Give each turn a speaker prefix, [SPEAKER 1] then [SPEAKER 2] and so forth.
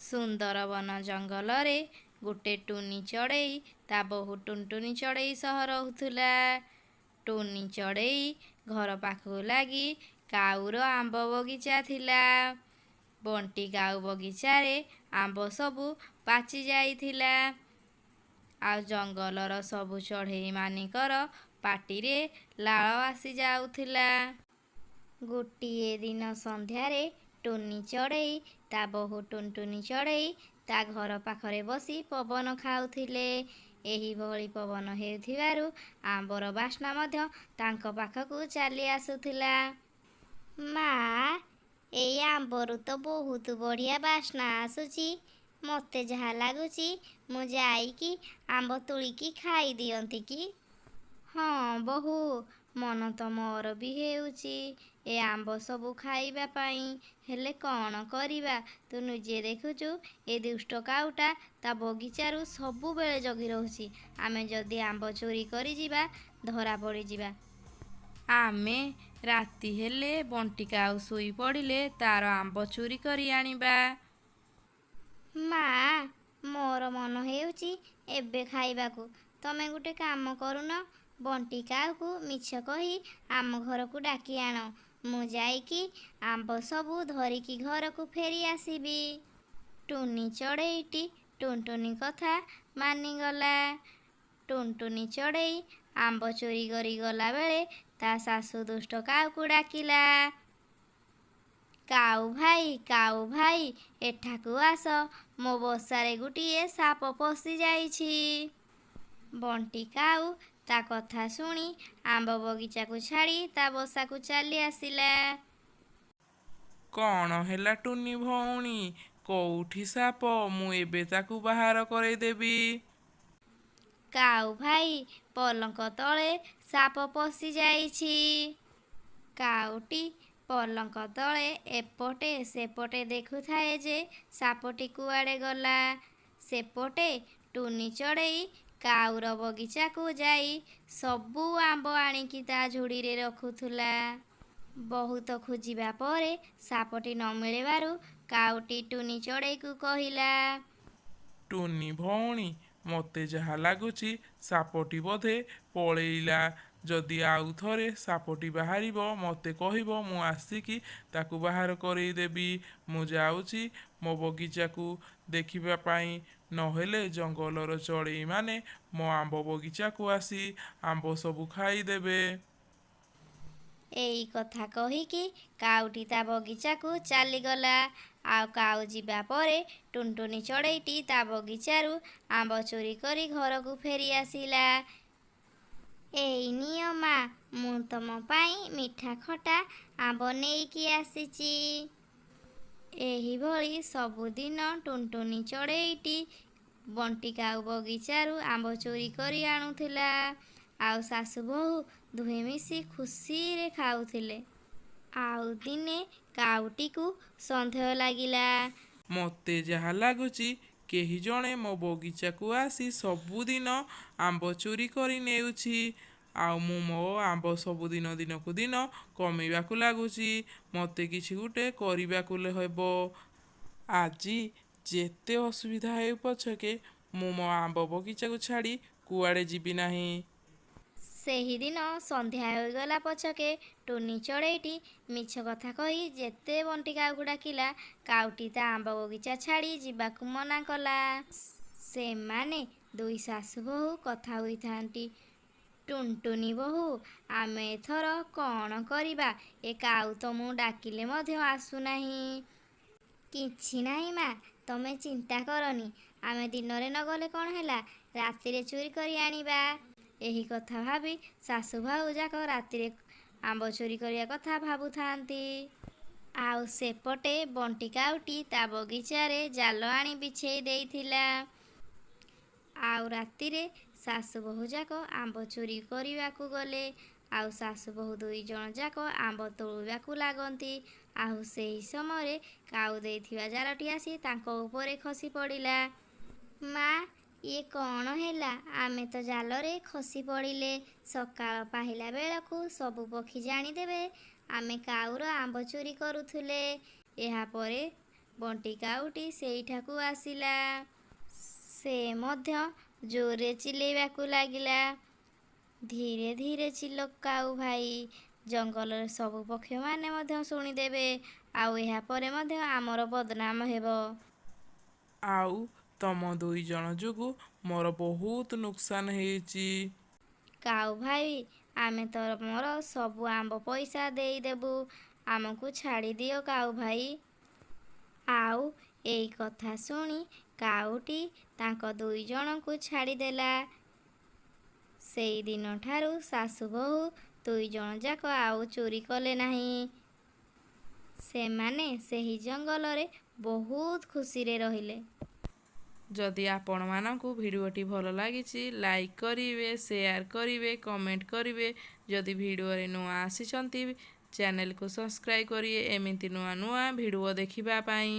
[SPEAKER 1] ସୁନ୍ଦର ବନ ଜଙ୍ଗଲରେ ଗୋଟେ ଟୁନି ଚଢ଼େଇ ତା ବୋହୂ ଟୁନଟୁନି ଚଢ଼େଇ ସହ ରହୁଥିଲା। ଟୁନି ଚଢ଼େଇ ଘର ପାଖକୁ ଲାଗି କାଉର ଆମ୍ବ ବଗିଚା ଥିଲା। ବଣ୍ଟି କାଉ ବଗିଚାରେ ଆମ୍ବ ସବୁ ପାଚି ଯାଇଥିଲା। ଆଉ ଜଙ୍ଗଲର ସବୁ ଚଢ଼େଇମାନଙ୍କର ପାଟିରେ ଲାଳ ଆସି ଯାଉଥିଲା। ଗୋଟିଏ ଦିନ ସନ୍ଧ୍ୟାରେ ଟୁନି ଚଢ଼େଇ ତା ବୋହୂ ଟୁନଟୁନି ଚଢ଼େଇ ତା ଘର ପାଖରେ ବସି ପବନ ଖାଉଥିଲେ। ଏହିଭଳି ପବନ ହେଉଥିବାରୁ ଆମ୍ବର ବାସ୍ନା ମଧ୍ୟ ତାଙ୍କ ପାଖକୁ ଚାଲି ଆସୁଥିଲା। ମା, ଏଇ ଆମ୍ବରୁ ତ ବହୁତ ବଢ଼ିଆ ବାସ୍ନା ଆସୁଛି। ମୋତେ ଯାହା ଲାଗୁଛି ମୁଁ ଯାଇକି ଆମ୍ବ ତୋଳିକି ଖାଇ ଦିଅନ୍ତି କି? ହଁ ବୋହୂ, ମନ ତ ମୋର ବି ହେଉଛି ଏ ଆମ୍ବ ସବୁ ଖାଇବା ପାଇଁ। ହେଲେ କ'ଣ କରିବା, ତୁ ନିଜେ ଦେଖୁଛୁ ଏ ଦୁଷ୍ଟ କାଉଟା ତା ବଗିଚାରୁ ସବୁବେଳେ ଜଗି ରହୁଛି। ଆମେ ଯଦି ଆମ୍ବ ଚୋରି କରିଯିବା ଧରା ପଡ଼ିଯିବା। ଆମେ ରାତି ହେଲେ ବଣ୍ଟି କାଉ ଶୋଇ ପଡ଼ିଲେ ତାର ଆମ୍ବ ଚୋରି କରି ଆଣିବା। ମା, ମୋର ମନ ହେଉଛି ଏବେ ଖାଇବାକୁ। ତମେ ଗୋଟେ କାମ କରୁନ, ବଣ୍ଟି କାଉକୁ ମିଛ କହି ଆମ ଘରକୁ ଡାକି ଆଣ। ମୁଁ ଯାଇକି ଆମ୍ବ ସବୁ ଧରିକି ଘରକୁ ଫେରି ଆସିବି। ଟୁନି ଚଢ଼େଇଟି ଟୁନଟୁନି କଥା ମାନିଗଲା। ଟୁନଟୁନି ଚଢ଼େଇ ଆମ୍ବ ଚୋରି କରି ଗଲାବେଳେ ତା ଶାଶୁ ଦୁଷ୍ଟ କାଉକୁ ଡାକିଲା। କାଉ ଭାଇ, ଏଠାକୁ ଆସ। ମୋ ବସାରେ ଗୋଟିଏ ସାପ ପଶି ଯାଇଛି। ବଣ୍ଟି କାଉ ତା କଥା ଶୁଣି ଆମ୍ବ ବଗିଚାକୁ ଛାଡ଼ି ତା ବସାକୁ ଚାଲି ଆସିଲା।
[SPEAKER 2] କ'ଣ ହେଲା ଟୁନି ଭଉଣୀ? କୋଉଠି ସାପ? ମୁଁ ଏବେ ତାକୁ ବାହାର କରେଇଦେବି।
[SPEAKER 1] କାଉ ଭାଇ, ପଲଙ୍କ ତଳେ ସାପ ପଶି ଯାଇଛି। କାଉଟି ପଲଙ୍କ ତଳେ ଏପଟେ ସେପଟେ ଦେଖୁଥାଏ ଯେ ସାପଟି କୁଆଡ଼େ ଗଲା। ସେପଟେ ଟୁନି ଚଢ଼େଇ କାଉର ବଗିଚାକୁ ଯାଇ ସବୁ ଆମ୍ବ ଆଣିକି ତା ଝୁଡ଼ିରେ ରଖୁଥିଲା। ବହୁତ ଖୋଜିବା ପରେ ସାପଟି ନ ମିଳିବାରୁ କାଉଟି ଟୁନି ଚଢ଼େଇକୁ କହିଲା।
[SPEAKER 2] ଟୁନି ଭଉଣୀ, ମୋତେ ଯାହା ଲାଗୁଛି ସାପଟି ବୋଧେ ପଳେଇଲା। ଯଦି ଆଉ ଥରେ ସାପଟି ବାହାରିବ ମୋତେ କହିବ, ମୁଁ ଆସିକି ତାକୁ ବାହାର କରେଇଦେବି। ମୁଁ ଯାଉଛି ମୋ ବଗିଚାକୁ ଦେଖିବା ପାଇଁ। ନହେଲେ ଜଙ୍ଗଲର ଚଢ଼େଇମାନେ ମୋ ଆମ୍ବ ବଗିଚାକୁ ଆସି ଆମ୍ବ ସବୁ ଖାଇଦେବେ।
[SPEAKER 1] ଏଇ କଥା କହିକି କାଉଟି ତା ବଗିଚାକୁ ଚାଲିଗଲା। ଆଉ କାଉ ଯିବା ପରେ ଟୁନଟୁନି ଚଢ଼େଇଟି ତା ବଗିଚାରୁ ଆମ୍ବ ଚୋରି କରି ଘରକୁ ଫେରି ଆସିଲା। ଏଇ ନିଅ ମା, ମୁଁ ତମ ପାଇଁ ମିଠା ଖଟା ଆମ୍ବ ନେଇକି ଆସିଛି। ଏହିଭଳି ସବୁଦିନ ଟୁନଟୁନି ଚଢ଼େଇଟି ବଣ୍ଟି କାଉ ବଗିଚାରୁ ଆମ୍ବ ଚୋରି କରି ଆଣୁଥିଲା। ଆଉ ଶାଶୁ ବୋହୂ ଦୁହେଁ ମିଶି ଖୁସିରେ ଖାଉଥିଲେ। ଆଉ ଦିନେ କାଉଟିକୁ ସନ୍ଦେହ ଲାଗିଲା।
[SPEAKER 2] ମୋତେ ଯାହା ଲାଗୁଛି କେହି ଜଣେ ମୋ ବଗିଚାକୁ ଆସି ସବୁଦିନ ଆମ୍ବ ଚୋରି କରି ନେଉଛି। ଆଉ ମୁଁ ମୋ ଆମ୍ବ ସବୁ ଦିନକୁ ଦିନ କମିବାକୁ ଲାଗୁଛି। ମୋତେ କିଛି ଗୋଟେ କରିବାକୁ ହେବ। ଆଜି ଯେତେ ଅସୁବିଧା ହେଉ ପଛକେ ମୁଁ ମୋ ଆମ୍ବ ବଗିଚାକୁ ଛାଡ଼ି କୁଆଡ଼େ ଯିବି ନାହିଁ।
[SPEAKER 1] ସେହିଦିନ ସନ୍ଧ୍ୟା ହୋଇଗଲା ପଛକେ ଟୁନି ଚଢ଼େଇଟି ମିଛ କଥା କହି ଯେତେ ବଣ୍ଟି କାଉକୁ ଡାକିଲା, କାଉଟି ତା ଆମ୍ବ ବଗିଚା ଛାଡ଼ି ଯିବାକୁ ମନା କଲା। ସେମାନେ ଦୁଇ ଶାଶୁ ବୋହୂ କଥା ହୋଇଥାନ୍ତି। ଟୁନଟୁନି ବୋହୂ, ଆମେ ଏଥର କ'ଣ କରିବା? ଏ କାଉ ତ ମୁଁ ଡାକିଲେ ମଧ୍ୟ ଆସୁନାହିଁ। କିଛି ନାହିଁ ମା, ତମେ ଚିନ୍ତା କରନି। ଆମେ ଦିନରେ ନଗଲେ କ'ଣ ହେଲା, ରାତିରେ ଚୋରି କରି ଆଣିବା। ଏହି କଥା ଭାବି ଶାଶୁ ବୋହୂ ଯାକ ରାତିରେ ଆମ୍ବ ଚୋରି କରିବା କଥା ଭାବୁଥାନ୍ତି। ଆଉ ସେପଟେ ବଣ୍ଟି କାଉଟି ତା ବଗିଚାରେ ଜାଲ ଆଣି ବିଛେଇ ଦେଇଥିଲା। ଆଉ ରାତିରେ ଶାଶୁ ବୋହୂ ଯାକ ଆମ୍ବ ଚୋରି କରିବାକୁ ଗଲେ। ଆଉ ଶାଶୁ ବୋହୂ ଦୁଇ ଜଣ ଯାକ ଆମ୍ବ ତୋଳିବାକୁ ଲାଗନ୍ତି। ଆଉ ସେହି ସମୟରେ କାଉ ଦେଇଥିବା ଜାଲଟି ଆସି ତାଙ୍କ ଉପରେ ଖସି ପଡ଼ିଲା। ମା, ଇଏ କ'ଣ ହେଲା? ଆମେ ତ ଜାଲରେ ଖସି ପଡ଼ିଲେ। ସକାଳ ପାହିଲା ବେଳକୁ ସବୁ ପକ୍ଷୀ ଜାଣିଦେବେ ଆମେ କାଉର ଆମ୍ବ ଚୋରି କରୁଥିଲେ। ଏହାପରେ ବଣ୍ଟି କାଉଟି ସେଇଠାକୁ ଆସିଲା। ସେ ମଧ୍ୟ ଜୋରରେ ଚିଲେଇବାକୁ ଲାଗିଲା। ଧୀରେ ଧୀରେ ଚିଲ କାଉ ଭାଇ, ଜଙ୍ଗଲରେ ସବୁ ପକ୍ଷୀମାନେ ମଧ୍ୟ ଶୁଣିଦେବେ, ଆଉ ଏହାପରେ ମଧ୍ୟ ଆମର ବଦନାମ ହେବ।
[SPEAKER 2] ଆଉ ତମ ଦୁଇ ଜଣ ଯୋଗୁଁ ମୋର ବହୁତ ନୁକସାନ ହେଇଛି।
[SPEAKER 1] କାଉ ଭାଇ, ଆମେ ତମର ସବୁ ଆମ୍ବ ପଇସା ଦେଇଦେବୁ, ଆମକୁ ଛାଡ଼ିଦିଅ କାଉ ଭାଇ। ଆଉ ଏଇ କଥା ଶୁଣି କାଉଟି ତାଙ୍କ ଦୁଇ ଜଣଙ୍କୁ ଛାଡ଼ିଦେଲା। ସେଇ ଦିନଠାରୁ ଶାଶୁ ବୋହୂ ଦୁଇ ଜଣ ଯାକ ଆଉ ଚୋରି କଲେ ନାହିଁ। ସେମାନେ ସେହି ଜଙ୍ଗଲରେ ବହୁତ ଖୁସିରେ ରହିଲେ।
[SPEAKER 2] ଯଦି ଆପଣମାନଙ୍କୁ ଭିଡ଼ିଓଟି ଭଲ ଲାଗିଛି, ଲାଇକ୍ କରିବେ, ସେୟାର କରିବେ, କମେଣ୍ଟ କରିବେ। ଯଦି ଭିଡ଼ିଓରେ ନୂଆ ଆସିଛନ୍ତି, ଚ୍ୟାନେଲକୁ ସବସ୍କ୍ରାଇବ୍ କରିବେ ଏମିତି ନୂଆ ନୂଆ ଭିଡ଼ିଓ ଦେଖିବା ପାଇଁ।